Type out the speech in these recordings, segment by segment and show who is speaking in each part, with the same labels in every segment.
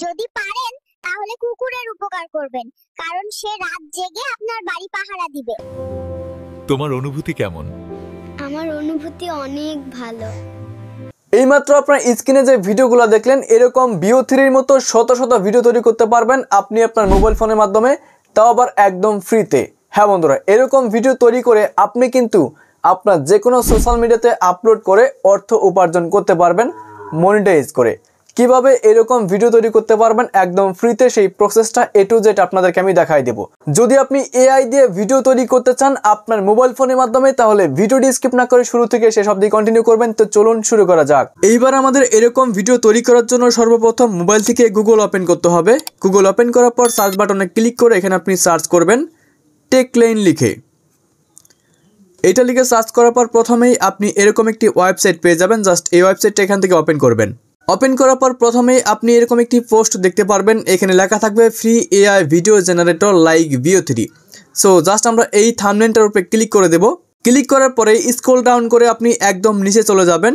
Speaker 1: যদি পারেন তাহলে কুকুরের উপকার করবেন, কারণ সে রাত জেগে আপনার বাড়ি পাহারা দিবে।
Speaker 2: তোমার অনুভূতি কেমন?
Speaker 3: আমার অনুভূতি অনেক ভালো।
Speaker 4: এইমাত্র আপনার স্ক্রিনে যে ভিডিওগুলো দেখলেন, এরকম VO3 মতো শত শত ভিডিও তৈরি করতে পারবেন আপনি আপনার মোবাইল ফোনের মাধ্যমে, তাও আবার একদম ফ্রিতে। হ্যাঁ বন্ধুরা, এরকম ভিডিও তৈরি করে আপনি কিন্তু আপনার যে কোনো সোশ্যাল মিডিয়াতে আপলোড করে অর্থ উপার্জন করতে পারবেন মনিটাইজ করে। কিভাবে এরকম ভিডিও তৈরি করতে পারবেন একদম ফ্রিতে, সেই প্রসেসটা A to Z আপনাদেরকে আমি দেখাই দেব। যদি আপনি AI দিয়ে ভিডিও তৈরি করতে চান আপনার মোবাইল ফোনের মাধ্যমে, তাহলে ভিডিওটি স্কিপ না করে শুরু থেকে শেষ অবধি কন্টিনিউ করবেন। তো চলুন শুরু করা যাক। এইবার আমাদের এরকম ভিডিও তৈরি করার জন্য সর্বপ্রথম মোবাইল থেকে গুগল ওপেন করতে হবে। গুগল ওপেন করার পর সার্চ বাটনে ক্লিক করে এখানে আপনি সার্চ করবেন টেকলাইন লিখে। এটা লিখে সার্চ করার পর প্রথমেই আপনি এরকম একটি ওয়েবসাইট পেয়ে যাবেন। জাস্ট এই ওয়েবসাইটটা এখান থেকে ওপেন করবেন। ওপেন করার পর প্রথমেই আপনি এরকম একটি পোস্ট দেখতে পারবেন, এখানে লেখা থাকবে free AI video generator like VO3। So just আমরা এই থাম্বনেলটার উপরে ক্লিক করে দেব। ক্লিক করার পরে স্ক্রল ডাউন করে আপনি একদম নিচে চলে যাবেন।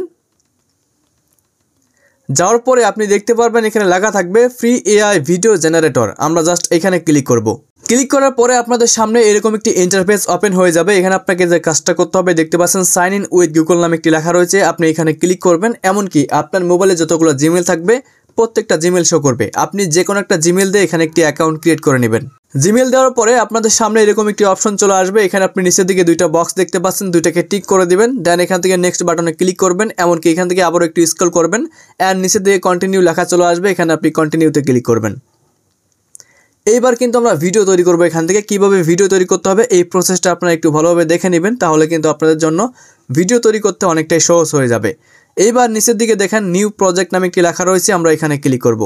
Speaker 4: যাওয়ার পরে আপনি দেখতে পারবেন এখানে লেখা থাকবে ফ্রি AI ভিডিও জেনারেটর। আমরা জাস্ট এখানে ক্লিক করব। ক্লিক করার পরে আপনাদের সামনে এরকম একটি ইন্টারফেস ওপেন হয়ে যাবে। এখানে আপনাকে যে কাজটা করতে হবে দেখতে পাচ্ছেন সাইন ইন উইথ গুগল নামে একটি লেখা রয়েছে, আপনি এখানে ক্লিক করবেন। এমনকি আপনার মোবাইলে যতগুলো জিমেল থাকবে প্রত্যেকটা জিমেল শো করবে। আপনি যে কোনো একটা জিমেল দিয়ে এখানে একটি অ্যাকাউন্ট ক্রিয়েট করে নেবেন। জিমেল দেওয়ার পরে আপনাদের সামনে এরকম একটি অপশন চলে আসবে। এখানে আপনি নিচের দিকে দুইটা বক্স দেখতে পাচ্ছেন, দুইটাকে টিক করে দিবেন। দেন এখান থেকে নেক্সট বাটনে ক্লিক করবেন। এমনকি এখান থেকে আবারও একটু স্ক্রল করবেন অ্যান্ড নিচের দিকে কন্টিনিউ লেখা চলে আসবে, এখানে আপনি কন্টিনিউতে ক্লিক করবেন। এইবার কিন্তু আমরা ভিডিও তৈরি করব। এখান থেকে কিভাবে ভিডিও তৈরি করতে হবে এই প্রসেসটা আপনারা একটু ভালোভাবে দেখে নেবেন, তাহলে কিন্তু আপনাদের জন্য ভিডিও তৈরি করতে অনেকটাই সহজ হয়ে যাবে। এইবার নিচের দিকে দেখেন নিউ প্রজেক্ট নামে একটি লেখা রয়েছে, আমরা এখানে ক্লিক করব।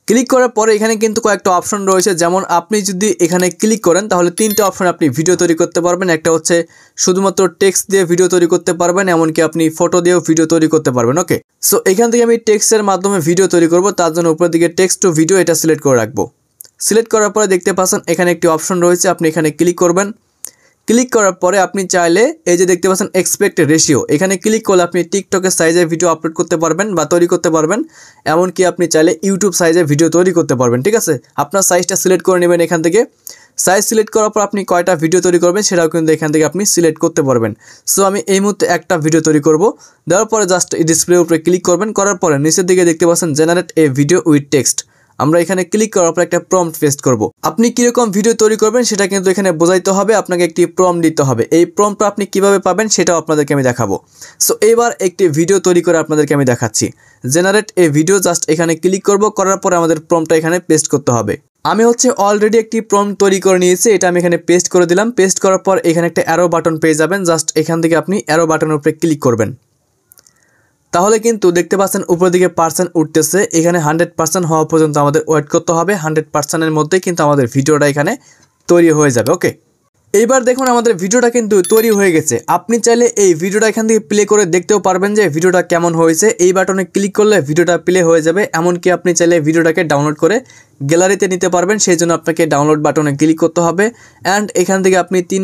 Speaker 4: ক্লিক করার পরে এখানে কিন্তু কয়েকটা অপশন রয়েছে, যেমন আপনি যদি এখানে ক্লিক করেন তাহলে তিনটা অপশন আপনি ভিডিও তৈরি করতে পারবেন। একটা হচ্ছে শুধুমাত্র টেক্সট দিয়ে ভিডিও তৈরি করতে পারবেন, এমনকি আপনি ফটো দিয়েও ভিডিও তৈরি করতে পারবেন। ওকে, সো এখান থেকে আমি টেক্সটের মাধ্যমে ভিডিও তৈরি করব। তার জন্য উপরের দিকে টেক্সট টু ভিডিও এটা সিলেক্ট করে রাখবো। সিলেক্ট করার পরে দেখতে পাচ্ছেন এখানে একটি অপশন রয়েছে, আপনি এখানে ক্লিক করবেন। ক্লিক করার পরে আপনি চাইলে এই যে দেখতে পাচ্ছেন এক্সপেক্ট রেশিও, এখানে ক্লিক করলে আপনি টিকটকের সাইজে ভিডিও আপলোড করতে পারবেন বা তৈরি করতে পারবেন। এমনকি আপনি চাইলে ইউটিউব সাইজে ভিডিও তৈরি করতে পারবেন। ঠিক আছে, আপনার সাইজটা সিলেক্ট করে নেবেন। এখান থেকে সাইজ সিলেক্ট করার পর আপনি কয়টা ভিডিও তৈরি করবেন সেটাও কিন্তু এখান থেকে আপনি সিলেক্ট করতে পারবেন। সো আমি এই মুহূর্তে একটা ভিডিও তৈরি করব। দেওয়ার পরে জাস্ট ডিসপ্লের উপরে ক্লিক করবেন। করার পরে নিচের দিকে দেখতে পাচ্ছেন generate A video with text, আমরা এখানে ক্লিক করার পর একটা প্রম্পট পেস্ট করব। আপনি কিরকম ভিডিও তৈরি করবেন সেটা কিন্তু এখানে বোঝাইতে হবে, আপনাকে একটি প্রম্পট দিতে হবে। এই প্রম্পটটা আপনি কিভাবে পাবেন সেটাও আপনাদেরকে আমি দেখাবো। সো এবার একটি ভিডিও তৈরি করে আপনাদেরকে আমি দেখাচ্ছি। জেনারেট এ ভিডিও, জাস্ট এখানে ক্লিক করব। করার পরে আমাদের প্রম্পটটা এখানে পেস্ট করতে হবে। আমি হচ্ছে অলরেডি একটি প্রম্পট তৈরি করে নিয়েছি, এটা আমি এখানে পেস্ট করে দিলাম। পেস্ট করার পর এখানে একটা অ্যারো বাটন পেয়ে যাবেন, জাস্ট এখান থেকে আপনি অ্যারো বাটনের উপরে ক্লিক করবেন। তাহলে কিন্তু দেখতে পাচ্ছেন উপরের দিকে পার্সেন্ট উঠতেছে, এখানে 100% হওয়া পর্যন্ত আমাদের ওয়েট করতে হবে। 100%-এর মধ্যেই কিন্তু আমাদের ভিডিওটা এখানে তৈরি হয়ে যাবে। ওকে, এইবার দেখুন আমাদের ভিডিওটা কিন্তু তৈরি হয়ে গেছে। আপনি চাইলে এই ভিডিওটা এখান থেকে প্লে করে দেখতেও পারবেন যে ভিডিওটা কেমন হয়েছে। এই বাটনে ক্লিক করলে ভিডিওটা প্লে হয়ে যাবে। এমনকি আপনি চাইলে ভিডিওটাকে ডাউনলোড করে গ্যালারিতে নিতে পারবেন, সেই জন্য আপনাকে ডাউনলোড বাটনে ক্লিক করতে হবে। অ্যান্ড এখান থেকে আপনি 2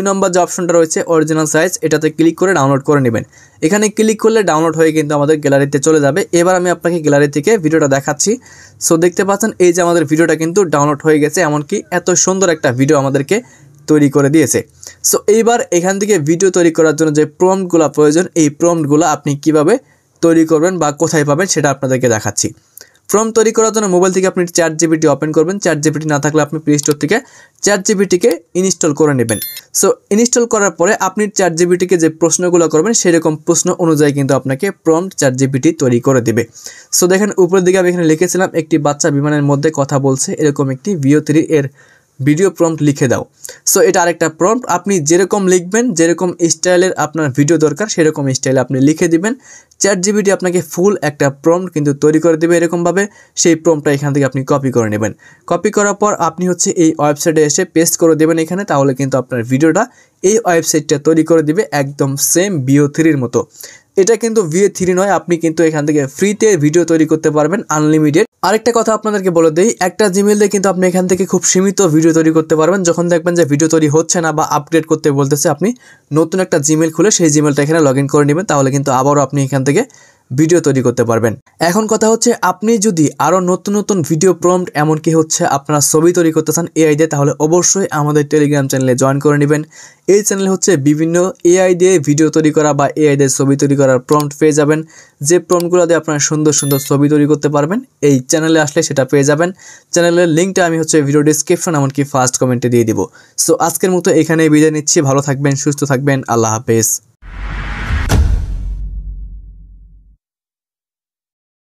Speaker 4: নম্বর যে অপশনটা রয়েছে অরিজিনাল সাইজ, এটাতে ক্লিক করে ডাউনলোড করে নেবেন। এখানে ক্লিক করলে ডাউনলোড হয়ে কিন্তু আমাদের গ্যালারিতে চলে যাবে। এবার আমি আপনাকে গ্যালারি থেকে ভিডিওটা দেখাচ্ছি। সো দেখতে পাচ্ছেন এই যে আমাদের ভিডিওটা কিন্তু ডাউনলোড হয়ে গেছে, এমনকি এত সুন্দর একটা ভিডিও আমাদেরকে তৈরি করে দিয়েছে। সো এইবার এখান থেকে ভিডিও তৈরি করার জন্য যে প্রম্পটগুলো প্রয়োজন, এই প্রম্পটগুলো আপনি কিভাবে তৈরি করবেন বা কোথায় পাবেন সেটা আপনাদেরকে দেখাচ্ছি। প্রম্পট তৈরি করার জন্য মোবাইল থেকে আপনি ChatGPT ওপেন করবেন। ChatGPT না থাকলে আপনি প্লে স্টোর থেকে ChatGPT-কে ইনস্টল করে নেবেন। সো ইনস্টল করার পরে আপনি ChatGPT-কে যে প্রশ্নগুলো করবেন সেরকম প্রশ্ন অনুযায়ী কিন্তু আপনাকে প্রম্পট ChatGPT তৈরি করে দেবে। সো দেখেন উপরের দিকে আমি এখানে লিখেছিলাম একটি বাচ্চা বিমানের মধ্যে কথা বলছে, এরকম একটি VO3 এর ভিডিও প্রম্পট লিখে দাও। সো এটা আরেকটা প্রম্পট, আপনি যেরকম লিখবেন, যেরকম স্টাইলের আপনার ভিডিও দরকার সেরকম স্টাইলে আপনি লিখে দিবেন। ChatGPT আপনাকে ফুল একটা প্রম্পট কিন্তু তৈরি করে দেবে এরকমভাবে। সেই প্রম্পটটা এখান থেকে আপনি কপি করে নেবেন। কপি করার পর আপনি হচ্ছে এই ওয়েবসাইটে এসে পেস্ট করে দেবেন এখানে, তাহলে কিন্তু আপনার ভিডিওটা এই ওয়েবসাইটটা তৈরি করে দিবে একদম সেম VO3-র মতো। এটা কিন্তু VO3 নয়, আপনি কিন্তু এখান থেকে ফ্রিতে ভিডিও তৈরি করতে পারবেন আনলিমিটেড। আরেকটা কথা আপনাদেরকে বলে দেই, একটা জিমেল দিয়ে কিন্তু আপনি এখান থেকে খুব সীমিত ভিডিও তৈরি করতে পারবেন। যখন দেখবেন যে ভিডিও তৈরি হচ্ছে না বা আপগ্রেড করতে বলতেছে, আপনি নতুন একটা জিমেল খুলে সেই জিমেলটা এখানে লগ ইন করে নেবেন, তাহলে কিন্তু আবারও আপনি এখান থেকে ভিডিও তৈরি করতে পারবেন। এখন কথা হচ্ছে আপনি যদি আরও নতুন নতুন ভিডিও প্রম্পট এমনকি হচ্ছে আপনারা ছবি তৈরি করতে চান এআই দিয়ে, তাহলে অবশ্যই আমাদের টেলিগ্রাম চ্যানেলে জয়েন করে নেবেন। এই চ্যানেলে হচ্ছে বিভিন্ন এআই দিয়ে ভিডিও তৈরি করা বা এআই দিয়ে ছবি তৈরি করার প্রম্পট পেয়ে যাবেন। যে প্রম্পটগুলো দিয়ে আপনারা সুন্দর সুন্দর ছবি তৈরি করতে পারবেন, এই চ্যানেলে আসলে সেটা পেয়ে যাবেন। চ্যানেলের লিঙ্কটা আমি হচ্ছে ভিডিও ডিসক্রিপশন এমনকি ফার্স্ট কমেন্টে দিয়ে দিব। সো আজকের মতো এখানেই বিদায় নিচ্ছি। ভালো থাকবেন, সুস্থ থাকবেন, আল্লাহ হাফেজ।